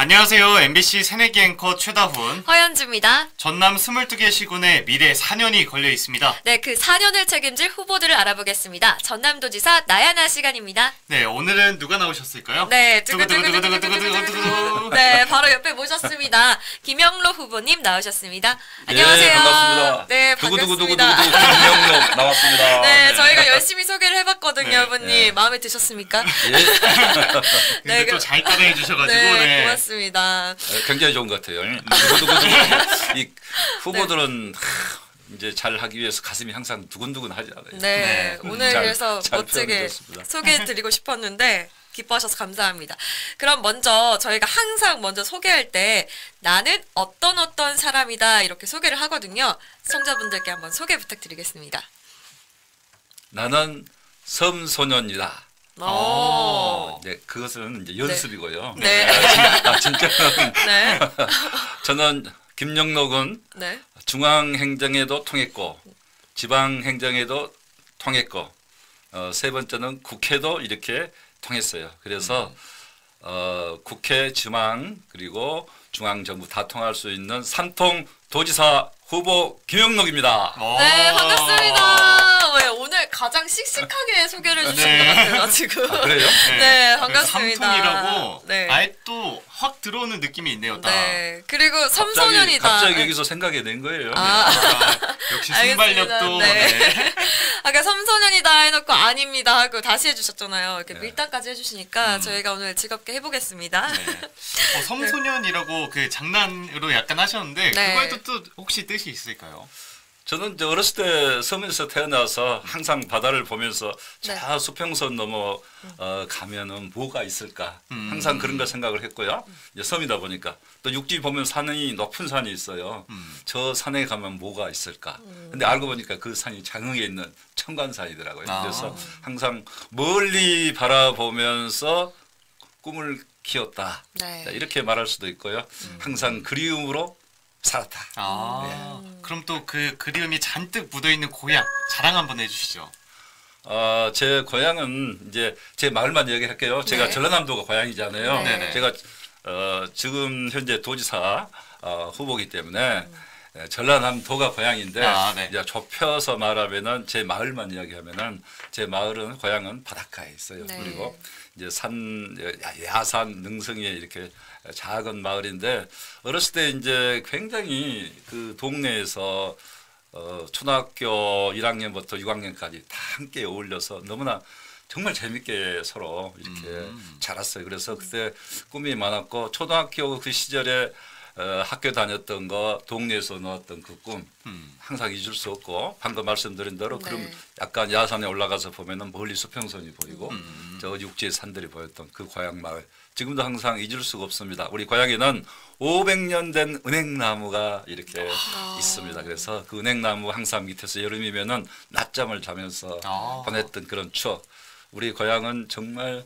안녕하세요. MBC 새내기 앵커 최다훈. 허연주입니다. 전남 22개 시군에 미래 4년이 걸려 있습니다. 네, 그 4년을 책임질 후보들을 알아보겠습니다. 전남도지사 나야나 시간입니다. 네, 오늘은 누가 나오셨을까요? 네, 두구두구두구두구두구두구두구. 네, 바로 옆에 모셨습니다. 김영로 후보님 나오셨습니다. 안녕하세요. 네, 반갑습니다. 네, 두구두구두구두구 반갑습니다. 김영록 나왔습니다. 네, 저희가 열심히 소개를 해봤거든요, 네, 후보님. 네. 마음에 드셨습니까? 예, 근데 또 잘 따라해 주셔가지고. 네, 고맙습니다. 굉장히 좋은 것 같아요. 두구두구두구. 이 후보들은 이제 잘 하기 위해서 가슴이 항상 두근두근 하지 않아요. 네, 오늘 그래서 잘 멋지게 표현해줬습니다. 소개해드리고 싶었는데 기뻐하셔서 감사합니다. 그럼 먼저 저희가 항상 먼저 소개할 때 나는 어떤 사람이다 이렇게 소개를 하거든요. 시청자분들께 한번 소개 부탁드리겠습니다. 나는 섬소년이다. 오. 네, 그것은 이제 연습이고요. 네. 진짜는 네. 저는 김영록은 네. 중앙행정에도 통했고 지방행정에도 통했고 세 번째는 국회도 이렇게 통했어요. 그래서 국회, 지방 그리고 중앙정부 다 통할 수 있는 삼통 도지사 후보 김영록입니다. 네, 반갑습니다. 왜 오늘 가장 씩씩하게 소개를 해주신 네. 것 같아가지고. 그래요? 네, 반갑습니다. 삼통이라고 네. 아예 또 확 들어오는 느낌이 있네요. 딱. 네. 그리고 섬소년이다. 갑자기 여기서 생각이 낸 거예요. 아. 역시 알겠습니다. 순발력도. 네. 네. 아까 섬소년이다 해놓고 아닙니다 하고 다시 해주셨잖아요. 이렇게 네. 밀당까지 해주시니까 저희가 오늘 즐겁게 해보겠습니다. 네. 섬소년이라고 그 장난으로 약간 하셨는데 네. 그거에도 또 혹시 뜻이 있을까요? 저는 이제 어렸을 때 섬에서 태어나서 항상 바다를 보면서 네. 저 수평선 넘어 가면은 뭐가 있을까 항상 그런 걸 생각을 했고요. 이제 섬이다 보니까 또 육지 보면 산이 높은 산이 있어요. 저 산에 가면 뭐가 있을까? 근데 알고 보니까 그 산이 장흥에 있는 청관산이더라고요. 아. 그래서 항상 멀리 바라보면서 꿈을 키웠다. 네. 이렇게 말할 수도 있고요. 항상 그리움으로 살았다. 그럼 또 그 그리움이 잔뜩 묻어있는 고향 자랑 한번 해주시죠. 제 고향은 이제 제 마을만 얘기할게요. 제가 네. 전라남도가 고향이잖아요. 네. 제가 지금 현재 도지사 후보기 때문에 전라남도가 고향인데 네. 이제 좁혀서 말하면은 제 마을만 이야기하면은 제 마을은 고향은 바닷가에 있어요. 네. 그리고 이제 야산 능성에 이렇게 작은 마을인데 어렸을 때 이제 굉장히 그 동네에서 초등학교 1학년부터 6학년까지 다 함께 어울려서 너무나 정말 재밌게 서로 이렇게 자랐어요. 그래서 그때 꿈이 많았고 초등학교 그 시절에 학교 다녔던 거 동네에서 넣었던 그 꿈 항상 잊을 수 없고 방금 말씀드린 대로 네. 그럼 약간 야산에 올라가서 보면은 멀리 수평선이 보이고 저 육지의 산들이 보였던 그 고향 마을 지금도 항상 잊을 수가 없습니다. 우리 고향에는 500년 된 은행나무가 이렇게 있습니다. 그래서 그 은행나무 항상 밑에서 여름이면은 낮잠을 자면서 보냈던 그런 추억. 우리 고향은 정말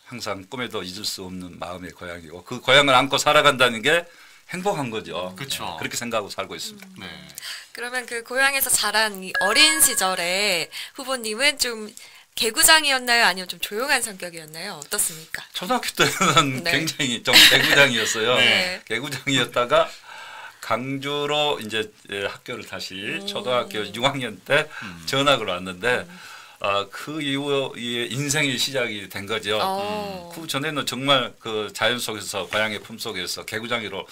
항상 꿈에도 잊을 수 없는 마음의 고향이고 그 고향을 안고 살아간다는 게 행복한 거죠. 그쵸. 그렇게 생각하고 살고 있습니다. 네. 그러면 그 고향에서 자란 이 어린 시절에 후보님은 좀 개구장이었나요? 아니면 좀 조용한 성격이었나요? 어떻습니까? 초등학교 때는 네. 굉장히 좀 개구장이었어요. 네. 개구장이었다가 강주로 이제 학교를 다시 초등학교 6학년 때 전학을 왔는데 그 이후에 인생이 시작이 된 거죠. 그 전에는 정말 그 자연 속에서 고향의 품 속에서 개구장이로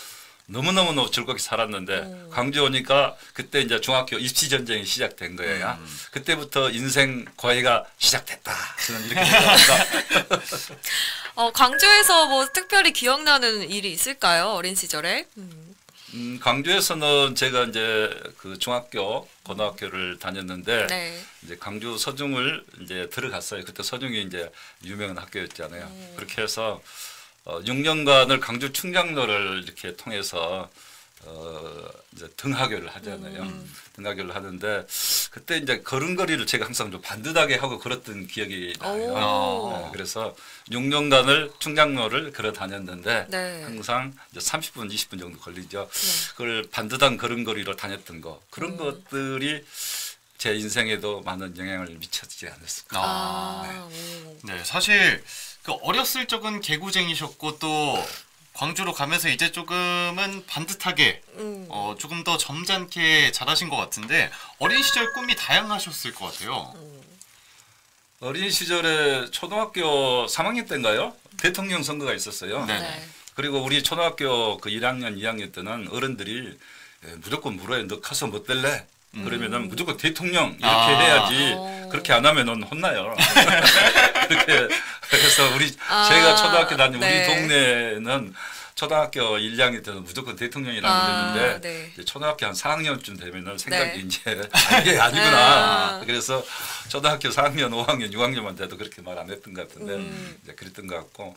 너무너무 즐겁게 살았는데 광주 오니까 그때 이제 중학교 입시 전쟁이 시작된 거예요. 그때부터 인생 고해가 시작됐다. 저는 이렇게 생각합니다. 광주에서 뭐 특별히 기억나는 일이 있을까요? 어린 시절에? 광주에서는 제가 이제 그 중학교, 고등학교를 다녔는데 네. 이제 광주 서중을 이제 들어갔어요. 그때 서중이 이제 유명한 학교였잖아요. 그렇게 해서 6년간을 광주 충장로를 이렇게 통해서 이제 등하교를 하잖아요. 등하교를 하는데 그때 이제 걸음걸이를 제가 항상 좀 반듯하게 하고 걸었던 기억이 나요. 그래서 6년간을 충장로를 걸어 다녔는데 네. 항상 이제 30분, 20분 정도 걸리죠. 그걸 반듯한 걸음걸이로 다녔던 거 그런 것들이 제 인생에도 많은 영향을 미쳤지 않았을까. 네, 사실 그 어렸을 적은 개구쟁이셨고 또 광주로 가면서 이제 조금은 반듯하게 조금 더 점잖게 잘하신 것 같은데 어린 시절 꿈이 다양하셨을 것 같아요. 어린 시절에 초등학교 3학년 때인가요? 대통령 선거가 있었어요. 네. 네. 그리고 우리 초등학교 그 1학년, 2학년 때는 어른들이 무조건 물어요. 너 커서 뭐 될래? 그러면은 무조건 대통령 이렇게 해야지. 그렇게 안 하면은 혼나요. 그렇게 해서 제가 초등학교 다니는 네. 우리 동네는 초등학교 1, 2학년 때는 무조건 대통령이라고 그랬는데 네. 이제 초등학교 한 4학년쯤 되면은 생각이 네. 이제 이게 아니구나. 그래서 초등학교 4학년, 5학년, 6학년만 돼도 그렇게 말 안 했던 것 같은데 이제 그랬던 것 같고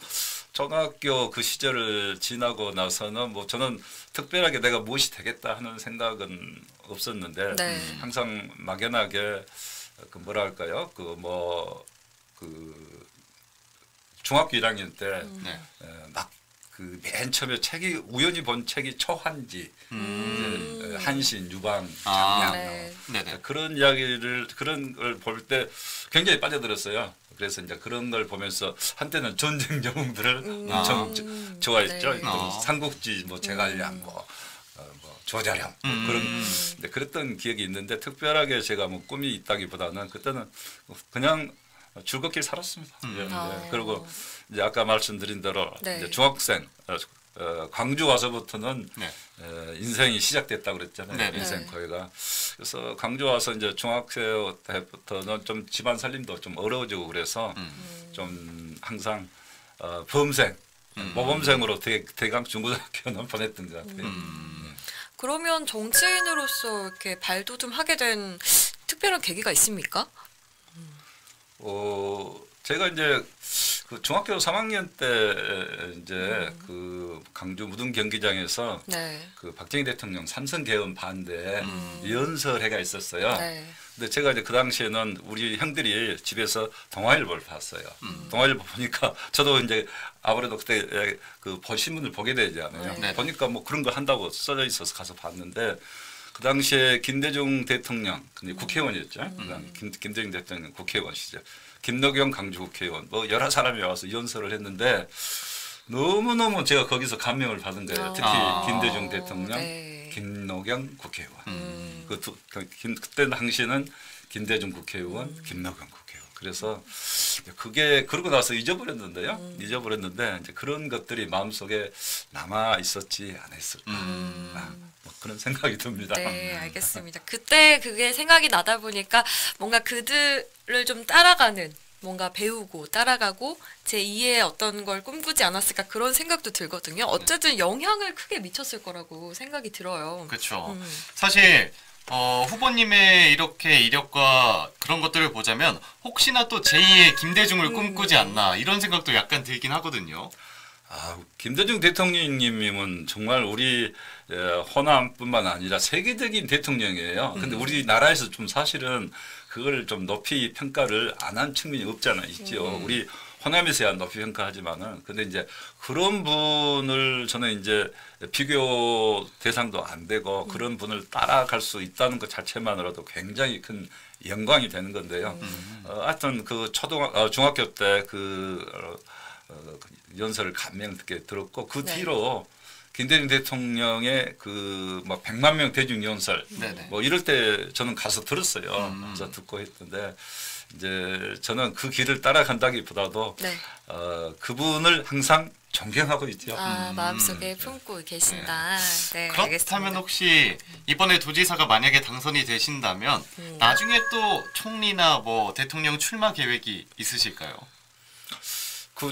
초등학교 그 시절을 지나고 나서는 뭐 저는 특별하게 내가 무엇이 되겠다 하는 생각은 없었는데 네. 항상 막연하게 그 뭐랄까요 중학교 1학년 때 네. 막 그 맨 처음에 책이 우연히 본 책이 초한지 이제 한신 유방 장량 네. 네네. 그런 걸 볼 때 굉장히 빠져들었어요. 그래서 이제 그런 걸 보면서 한때는 전쟁 영웅들을 엄청 좋아했죠. 네. 또 삼국지 뭐 제갈량 뭐 조자룡 그런 그랬던 기억이 있는데 특별하게 제가 뭐 꿈이 있다기보다는 그때는 그냥 즐겁게 살았습니다. 예. 그리고 이제 아까 말씀드린 대로 네. 이제 중학생 광주 와서부터는 네. 인생이 시작됐다고 그랬잖아요. 네. 인생 거기가. 그래서 광주 와서 이제 중학생 때부터는 좀 집안 살림도 좀 어려워지고 그래서 좀 항상 범생 모범생으로 대강 중고등학교는 보냈던 것 같아요. 그러면 정치인으로서 이렇게 발돋움하게 된 특별한 계기가 있습니까? 제가 이제 그 중학교 3학년 때 이제 그 광주 무등 경기장에서 네. 그 박정희 대통령 삼선 개헌 반대 연설회가 있었어요. 네. 근데 제가 이제 그 당시에는 우리 형들이 집에서 동아일보를 봤어요. 동아일보 보니까 저도 이제 아무래도 그때 그 신문을 보게 되잖아요. 네. 보니까 뭐 그런 거 한다고 써져 있어서 가서 봤는데 그 당시에 김대중 대통령 근데 국회의원이었죠. 김대중 대통령 국회의원이시죠. 김노경 강주 국회의원 뭐 여러 사람이 와서 연설을 했는데 너무너무 제가 거기서 감명을 받은 거예요. 특히 김대중 대통령, 네. 김노경 국회의원. 그때 당시에는 김대중 국회의원, 김노경 국회의원. 그래서 그게 그러고 나서 잊어버렸는데요. 잊어버렸는데 이제 그런 것들이 마음속에 남아 있었지 않았을까. 뭐 그런 생각이 듭니다. 네, 알겠습니다. 그때 그게 생각이 나다 보니까 뭔가 그들을 좀 따라가는 뭔가 배우고 따라가고 제2의 어떤 걸 꿈꾸지 않았을까 그런 생각도 들거든요. 어쨌든 영향을 크게 미쳤을 거라고 생각이 들어요. 그렇죠. 사실 후보님의 이렇게 이력과 그런 것들을 보자면 혹시나 또 제2의 김대중을 꿈꾸지 않나 이런 생각도 약간 들긴 하거든요. 김대중 대통령님은 정말 우리 호남뿐만 아니라 세계적인 대통령이에요. 근데 우리나라에서 좀 사실은 그걸 좀 높이 평가를 안 한 측면이 없잖아요. 있죠. 우리 호남에서야 높이 평가하지만은 근데 이제 그런 분을 저는 이제 비교 대상도 안 되고 그런 분을 따라갈 수 있다는 것 자체만으로도 굉장히 큰 영광이 되는 건데요. 하여튼 그 중학교 때 연설을 감명 깊게 들었고 그 네. 뒤로 김대중 대통령의 뭐 100만 명 대중 연설 네네. 뭐 이럴 때 저는 가서 들었어요. 가서 듣고 했는데 이제 저는 그 길을 따라간다기보다도 네. 그분을 항상 존경하고 있죠. 마음속에 품고 계신다. 네, 그렇다면 알겠습니다. 혹시 이번에 도지사가 만약에 당선이 되신다면 나중에 또 총리나 뭐 대통령 출마 계획이 있으실까요?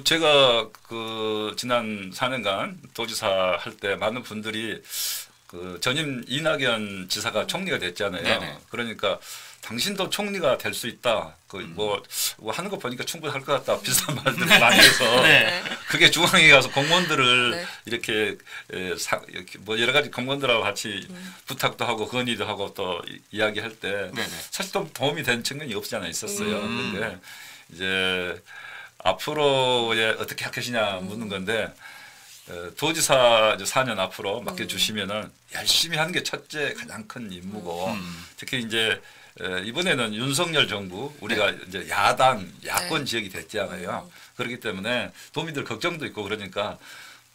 제가 지난 4년간 도지사 할 때 많은 분들이 전임 이낙연 지사가 총리가 됐잖아요. 네네. 그러니까 당신도 총리가 될 수 있다. 뭐 하는 거 보니까 충분할 것 같다. 비슷한 말들 많이 해서 네. 그게 중앙에 가서 공무원들을 네. 이렇게 뭐 여러 가지 공무원들하고 같이 부탁도 하고 건의도 하고 또 이야기할 때 네네. 사실 좀 도움이 된 측면이 없지 않아 있었어요. 근데 이제 앞으로 어떻게 할 것이냐 묻는 건데 도지사 이제 4년 앞으로 맡겨주시면은 열심히 하는 게 첫째 가장 큰 임무고 특히 이제 이번에는 윤석열 정부 우리가 이제 야권 지역이 됐잖아요. 그렇기 때문에 도민들 걱정도 있고 그러니까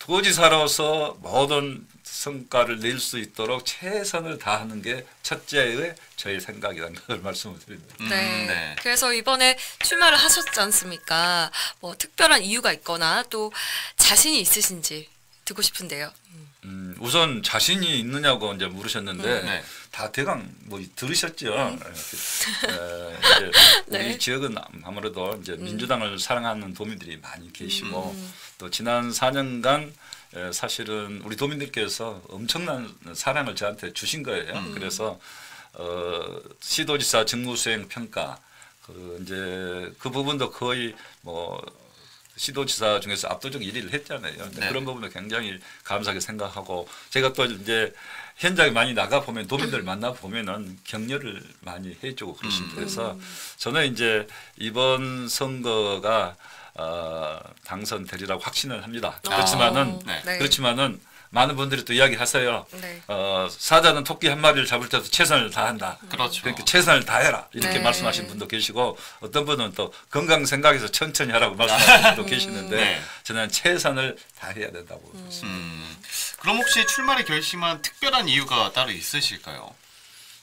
도지사로서 모든 성과를 낼 수 있도록 최선을 다하는 게 첫째의 저희 생각이라는 걸 말씀을 드립니다. 네. 네. 그래서 이번에 출마를 하셨지 않습니까? 뭐 특별한 이유가 있거나 또 자신이 있으신지 듣고 싶은데요. 우선 자신이 있느냐고 이제 물으셨는데 네. 다 대강 뭐 들으셨죠. 이제 네. 우리 지역은 아무래도 이제 민주당을 사랑하는 도민들이 많이 계시고 또 지난 4년간 사실은 우리 도민들께서 엄청난 사랑을 저한테 주신 거예요. 그래서 시도지사 직무수행 평가 이제 그 부분도 거의 뭐 시도지사 중에서 압도적 1위를 했잖아요. 네. 그런 부분도 굉장히 감사하게 생각하고 제가 또 이제 현장에 많이 나가 보면 도민들 만나 보면은 격려를 많이 해주고 그러십니다. 그래서 저는 이제 이번 선거가 당선되리라고 확신을 합니다. 그렇지만은 네. 그렇지만은 많은 분들이 또 이야기하세요. 네. 사자는 토끼 한 마리를 잡을 때도 최선을 다한다. 그렇죠. 그러니까 최선을 다해라 이렇게 네. 말씀하시는 분도 계시고 어떤 분은 또 건강 생각해서 천천히 하라고 말씀하시는 분도 계시는데 네. 저는 최선을 다해야 된다고 보습니다. 그럼 혹시 출마를 결심한 특별한 이유가 따로 있으실까요?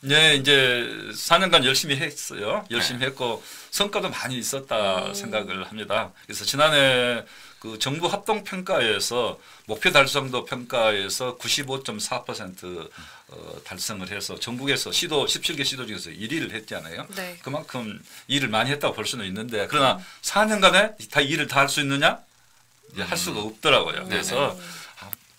네, 이제 4년간 열심히 했어요. 열심히 했고 성과도 많이 있었다 생각을 합니다. 그래서 지난해 그 정부 합동 평가에서 목표 달성도 평가에서 95.4% 달성을 해서 전국에서 시도 17개 시도 중에서 1위를 했잖아요. 네. 그만큼 일을 많이 했다고 볼 수는 있는데 그러나 4년간에 다 일을 다 할 수 있느냐? 이제 할 수가 없더라고요. 그래서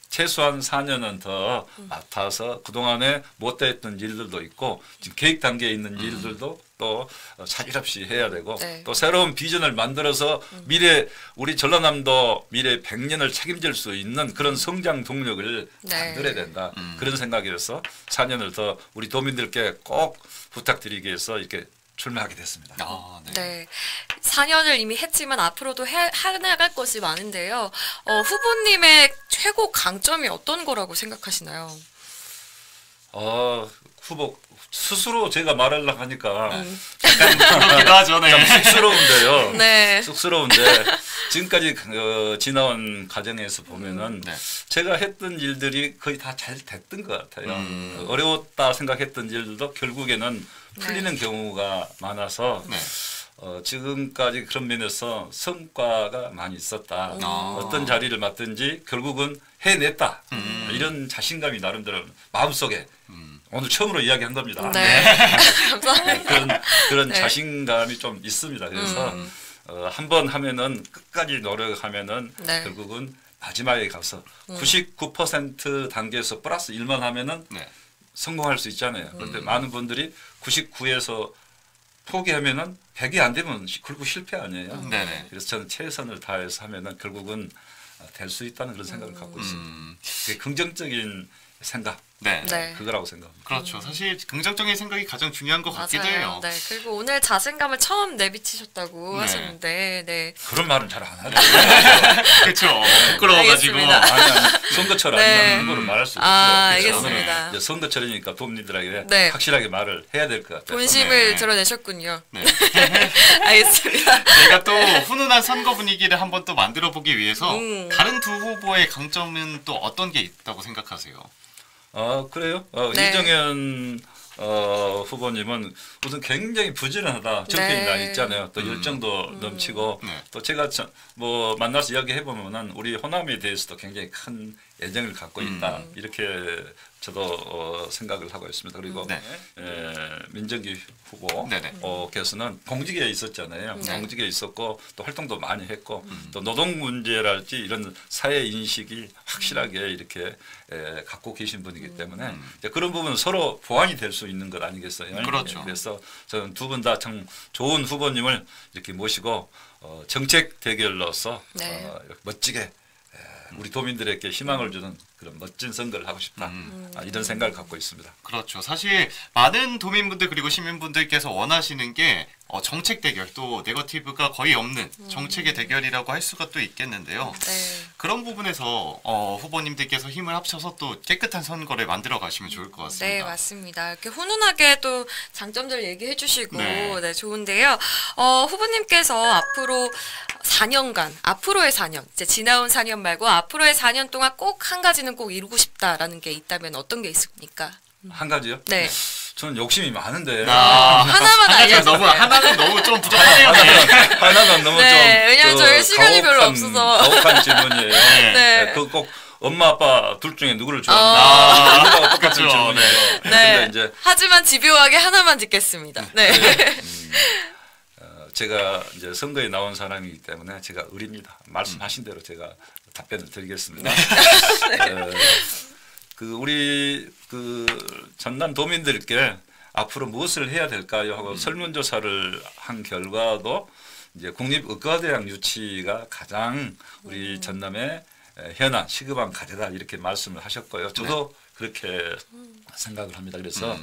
최소한 4년은 더 맡아서 그동안에 못했던 일들도 있고 지금 계획 단계에 있는 일들도 또 차질없이 해야 되고 네. 또 새로운 비전을 만들어서 미래 우리 전라남도 미래 100년을 책임질 수 있는 그런 성장 동력을 네. 만들어야 된다. 그런 생각이어서 4년을 더 우리 도민들께 꼭 부탁드리기 위해서 이렇게 출마하게 됐습니다. 아, 네. 네. 4년을 이미 했지만 앞으로도 해나갈 것이 많은데요. 후보님의 최고 강점이 어떤 거라고 생각하시나요? 후보 스스로 제가 말하려고 하니까 그렇기도 하죠. 네. 참 쑥스러운데요. 네. 쑥스러운데 지금까지 지나온 과정에서 보면은 네. 제가 했던 일들이 거의 다 잘 됐던 것 같아요. 어려웠다 생각했던 일들도 결국에는 풀리는 경우가 많아서 네. 지금까지 그런 면에서 성과가 많이 있었다. 어떤 자리를 맡든지 결국은 해냈다. 이런 자신감이 나름대로 마음속에 오늘 처음으로 이야기한 겁니다. 네. 감사합니다. 그런 네. 자신감이 좀 있습니다. 그래서 한 번 하면은 끝까지 노력하면은 네. 결국은 마지막에 가서 99% 단계에서 플러스 1만 하면은 네. 성공할 수 있잖아요. 그런데 많은 분들이 99에서 포기하면은 100이 안 되면 결국 실패 아니에요. 네네. 그래서 저는 최선을 다해서 하면은 결국은 될 수 있다는 그런 생각을 갖고 있습니다. 그게 긍정적인 생각, 네. 네. 그거라고 생각합니다. 그렇죠. 사실 긍정적인 생각이 가장 중요한 것 같기도 맞아요. 해요. 네. 그리고 오늘 자신감을 처음 내비치셨다고 네. 하셨는데, 네. 그런 말은 잘 안 하죠. 그렇죠. 부끄러워가지고. 알겠습니다. 아니, 선거철 네. 아니면 함부로 말할 수 있죠. 아, 그래서 알겠습니다. 이제 선거철이니까 도민들에게 네. 확실하게 말을 해야 될 것 같아요. 본심을 네. 드러내셨군요. 네. 알겠습니다. 저희가 또 훈훈한 선거 분위기를 한번 또 만들어 보기 위해서 다른 두 후보의 강점은 또 어떤 게 있다고 생각하세요? 그래요? 네. 이정현 후보님은 우선 굉장히 부지런하다. 정신이 네. 나 있잖아요. 또 열정도 넘치고 네. 또 제가 뭐 만나서 이야기해 보면은 우리 호남에 대해서도 굉장히 큰 애정을 갖고 있다. 이렇게 저도 생각을 하고 있습니다. 그리고 네. 민정기 네네. 후보께서는 공직에 있었잖아요. 네. 공직에 있었고 또 활동도 많이 했고 또 노동 문제랄지 이런 사회 인식이 확실하게 이렇게 갖고 계신 분이기 때문에 이제 그런 부분은 서로 보완이 될 수 있는 것 아니겠어요? 그렇죠. 그래서 저는 두 분 다 참 좋은 후보님을 이렇게 모시고 정책 대결로서 이렇게 멋지게 우리 도민들에게 희망을 주는 그런 멋진 선거를 하고 싶다. 이런 생각을 갖고 있습니다. 그렇죠. 사실 많은 도민분들 그리고 시민분들께서 원하시는 게 정책 대결 또 네거티브가 거의 없는 정책의 대결이라고 할 수가 또 있겠는데요. 네. 그런 부분에서 후보님들께서 힘을 합쳐서 또 깨끗한 선거를 만들어 가시면 좋을 것 같습니다. 네, 맞습니다. 이렇게 훈훈하게 또 장점들 얘기해 주시고 네. 네, 좋은데요. 후보님께서 앞으로 4년간, 앞으로의 4년, 이제 지나온 4년 말고 앞으로의 4년 동안 꼭 한 가지는 꼭 이루고 싶다라는 게 있다면 어떤 게 있습니까? 한 가지요? 네. 저는 욕심이 많은데 하나만 알려주세요. 하나는 너무 좀 부족하네요. 하나가 너무 네, 좀 왜냐면 저희 시간이 별로 없어서. 가혹한 질문이에요. 네. 그거 꼭 엄마 아빠 둘 중에 누구를 좋아하는가? 누구가 똑같은 그렇죠. 질문이에요. 네. 근데 이제 하지만 집요하게 하나만 짓겠습니다. 네. 제가 이제 선거에 나온 사람이기 때문에 제가 의리입니다. 말씀하신 대로 제가 답변을 드리겠습니다. 우리 전남 도민들께 앞으로 무엇을 해야 될까요 하고 설문조사를 한 결과도 이제 국립의과대학 유치가 가장 우리 전남의 현안 시급한 과제다 이렇게 말씀을 하셨고요. 저도 그렇게 생각을 합니다. 그래서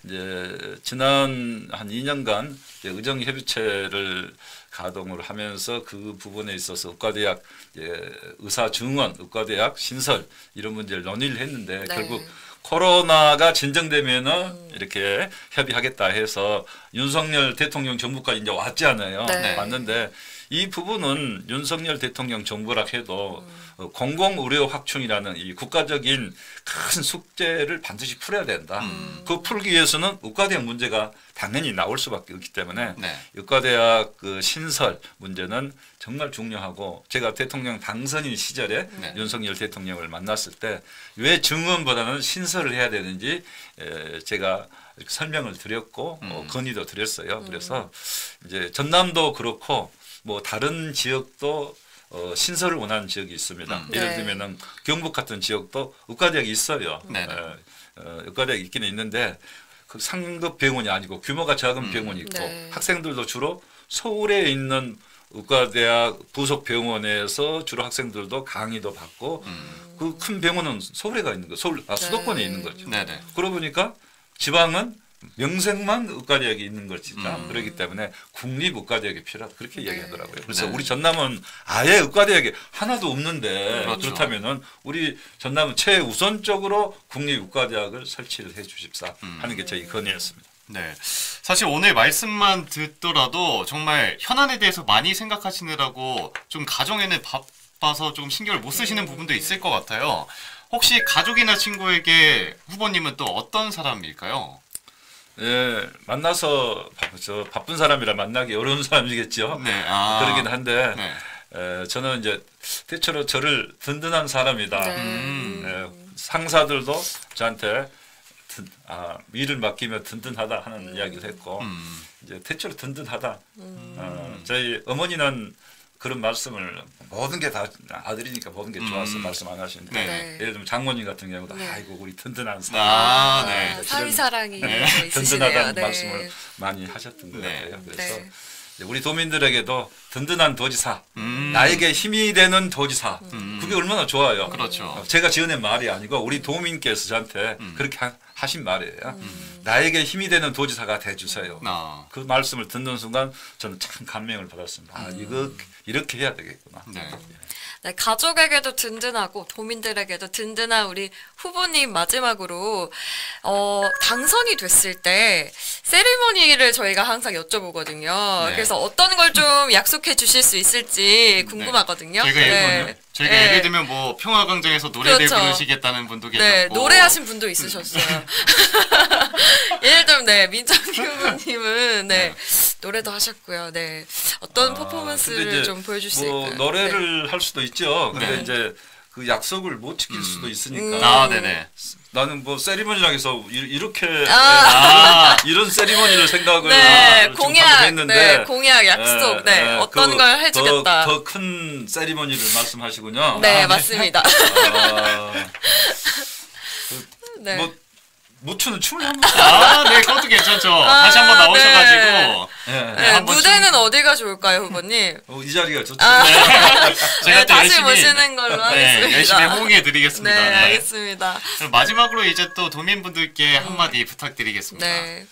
이제 지난 한 2년간 의정협의체를 가동을 하면서 그 부분에 있어서 의과대학 의사 증원, 의과대학 신설 이런 문제를 논의를 했는데 네. 결국 코로나가 진정되면은 이렇게 협의하겠다 해서 윤석열 대통령 정부까지 이제 왔잖아요. 네. 왔는데 이 부분은 윤석열 대통령 정부라 해도 공공의료 확충이라는 이 국가적인 큰 숙제를 반드시 풀어야 된다. 그 풀기 위해서는 의과대학 문제가 당연히 나올 수밖에 없기 때문에 네. 의과대학 신설 문제는 정말 중요하고 제가 대통령 당선인 시절에 네. 윤석열 대통령을 만났을 때 왜 증원보다는 신설을 해야 되는지 제가 설명을 드렸고 건의도 드렸어요. 그래서 이제 전남도 그렇고 뭐 다른 지역도 신설을 원하는 지역이 있습니다. 예를 네. 들면은 경북 같은 지역도 의과대학이 있어요. 네네. 의과대학이 있기는 있는데 그 상급 병원이 아니고 규모가 작은 병원이 있고 네. 학생들도 주로 서울에 있는 의과대학 부속 병원에서 주로 학생들도 강의도 받고 그 큰 병원은 서울에 가 있는 거, 수도권에 있는 거죠. 네네. 그러고 보니까 지방은 명색만 의과대학이 있는 것이다. 그렇기 때문에 국립의과대학이 필요하다. 그렇게 이야기하더라고요. 그래서 네. 우리 전남은 아예 의과대학이 하나도 없는데 그렇죠. 그렇다면은 우리 전남은 최우선적으로 국립의과대학을 설치를 해 주십사 하는 게 저희 건의였습니다. 네. 사실 오늘 말씀만 듣더라도 정말 현안에 대해서 많이 생각하시느라고 좀 가정에는 바빠서 조금 신경을 못 쓰시는 부분도 있을 것 같아요. 혹시 가족이나 친구에게 후보님은 또 어떤 사람일까요? 예, 만나서 바쁜 사람이라 만나기 어려운 사람이겠죠. 네. 그러긴 한데 네. 저는 이제 대체로 저를 든든한 사람이다. 네. 상사들도 저한테 일을 맡기면 든든하다 하는 이야기를 했고 이제 대체로 든든하다. 저희 어머니는 그런 말씀을 모든 게 다 아들이니까 모든 게 좋아서 말씀 안 하시는데 네. 예를 들면 장모님 같은 경우도 네. 아이고 우리 든든한 사람 네. 사위 사랑이 있으시네요. 든든하다는 네. 말씀을 많이 하셨던 것 네. 같아요. 그래서 네. 우리 도민들에게도 든든한 도지사, 나에게 힘이 되는 도지사, 그게 얼마나 좋아요. 그렇죠. 제가 지어낸 말이 아니고 우리 도민께서 저한테 그렇게 하신 말이에요. 나에게 힘이 되는 도지사가 돼주세요. 그 말씀을 듣는 순간 저는 참 감명을 받았습니다. 이거 이렇게 해야 되겠구나. 네. 네, 가족에게도 든든하고 도민들에게도 든든한 우리 후보님 마지막으로 당선이 됐을 때 세리머니를 저희가 항상 여쭤보거든요. 네. 그래서 어떤 걸 좀 약속해 주실 수 있을지 궁금하거든요. 저희가 네. 예를 들면 뭐 평화광장에서 노래를 그렇죠. 부르시겠다는 분도 계셨고 네, 노래하신 분도 있으셨어요. 예를 들면 민정기 후보님은 노래도 하셨고요. 네, 어떤 근데 퍼포먼스를 이제 좀 보여줄 수 뭐 있을까요? 노래를 할 수도 있죠. 근데 네. 이제 그 약속을 못 지킬 수도 있으니까. 네네. 나는 뭐 세리머니장에서 이렇게 이런 세리머니를 생각을 지금 공약, 했는데 공약, 약속, 어떤 걸 해주겠다. 더 큰 세리머니를 말씀하시군요. 네, 맞습니다. 네. 뭐 무추는 춤을 한번 네, 그것도 괜찮죠. 다시 한번 나오셔가지고 한번 무대는 어디가 좋을까요, 후보님? 이 자리가 좋죠. 제가 또 다시 열심히 모시는 걸로 하겠습니다. 열심히 호응해드리겠습니다. 네, 알겠습니다. 그럼 마지막으로 이제 또 도민분들께 한마디 부탁드리겠습니다. 네.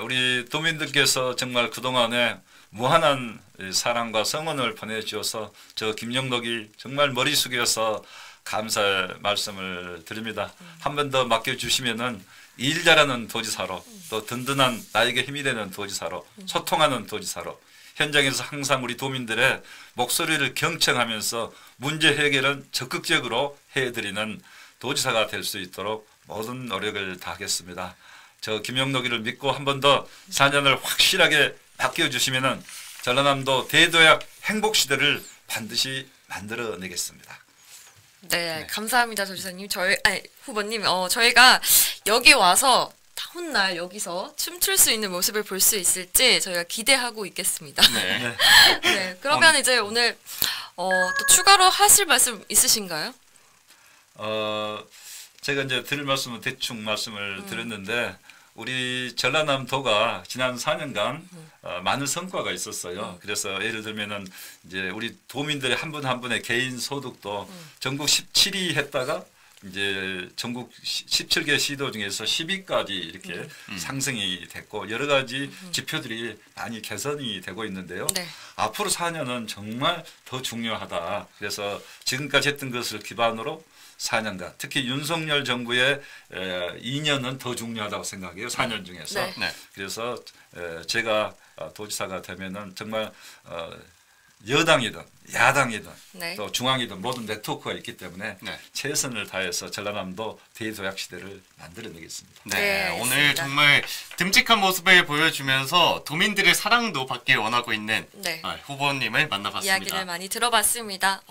우리 도민들께서 정말 그동안에 무한한 사랑과 성원을 보내주셔서 저 김영덕이 정말 머리 숙여서 감사의 말씀을 드립니다. 한 번 더 맡겨주시면은 일 잘하는 도지사로 또 든든한 나에게 힘이 되는 도지사로 소통하는 도지사로 현장에서 항상 우리 도민들의 목소리를 경청하면서 문제 해결은 적극적으로 해드리는 도지사가 될 수 있도록 모든 노력을 다하겠습니다. 저 김영덕이를 믿고 한 번 더 4년을 확실하게 맡겨주시면은 전라남도 대도약 행복시대를 반드시 만들어내겠습니다. 네, 감사합니다, 도지사님. 후보님, 저희가 여기 와서 다운날 여기서 춤출 수 있는 모습을 볼 수 있을지 저희가 기대하고 있겠습니다. 네. 네, 그러면 이제 오늘 또 추가로 하실 말씀 있으신가요? 제가 이제 드릴 말씀은 대충 말씀을 드렸는데 우리 전라남도가 지난 4년간 많은 성과가 있었어요. 그래서 예를 들면은 이제 우리 도민들의 한 분 한 분의 개인 소득도 전국 17위 했다가 이제 전국 17개 시도 중에서 10위까지 이렇게 상승이 됐고 여러 가지 지표들이 많이 개선이 되고 있는데요. 네. 앞으로 4년은 정말 더 중요하다. 그래서 지금까지 했던 것을 기반으로 4년간 특히 윤석열 정부의 2년은 더 중요하다고 생각해요. 4년 중에서. 네. 네. 그래서 제가 도지사가 되면은 정말 여당이든 야당이든 네. 또 중앙이든 모든 네트워크가 있기 때문에 네. 최선을 다해서 전라남도 대도약 시대를 만들어내겠습니다. 네, 네, 오늘 알겠습니다. 정말 듬직한 모습을 보여주면서 도민들의 사랑도 받길 원하고 있는 네. 후보님을 만나봤습니다. 이야기를 많이 들어봤습니다.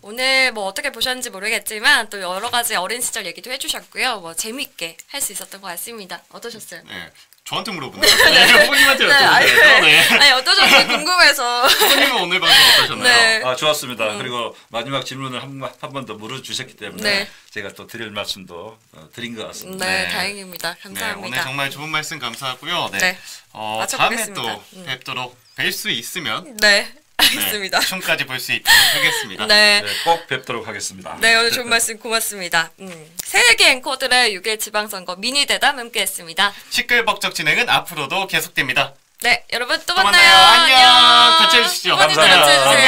오늘 뭐 어떻게 보셨는지 모르겠지만 또 여러 가지 어린 시절 얘기도 해주셨고요. 뭐 재밌게 할 수 있었던 것 같습니다. 어떠셨어요? 네, 저한테 물어보는 거예요. 네, 후보님한테 여쭤보세요. 네. 아니 어떠셨는지 궁금해서. 후보님은 오늘 방송 어떠셨나요? 네. 좋았습니다. 그리고 마지막 질문을 한 번 더 물어주셨기 때문에 네. 제가 또 드릴 말씀도 드린 것 같습니다. 네, 네. 다행입니다. 네, 감사합니다. 오늘 정말 좋은 말씀 감사하고요. 네. 네. 다음에 맞춰보겠습니다. 또 뵙도록 뵐 수 있으면 네, 알겠습니다. 춤까지 볼 수 있도록 하겠습니다. 네. 네, 꼭 뵙도록 하겠습니다. 네, 오늘 좋은 말씀 고맙습니다. 세계 앵커들의 6일 지방선거 미니 대담 함께했습니다. 시끌벅적 진행은 앞으로도 계속됩니다. 네, 여러분 또 또 만나요. 만나요. 안녕. 같이 해주시죠. 후보님도 감사합니다. 같이 해주세요.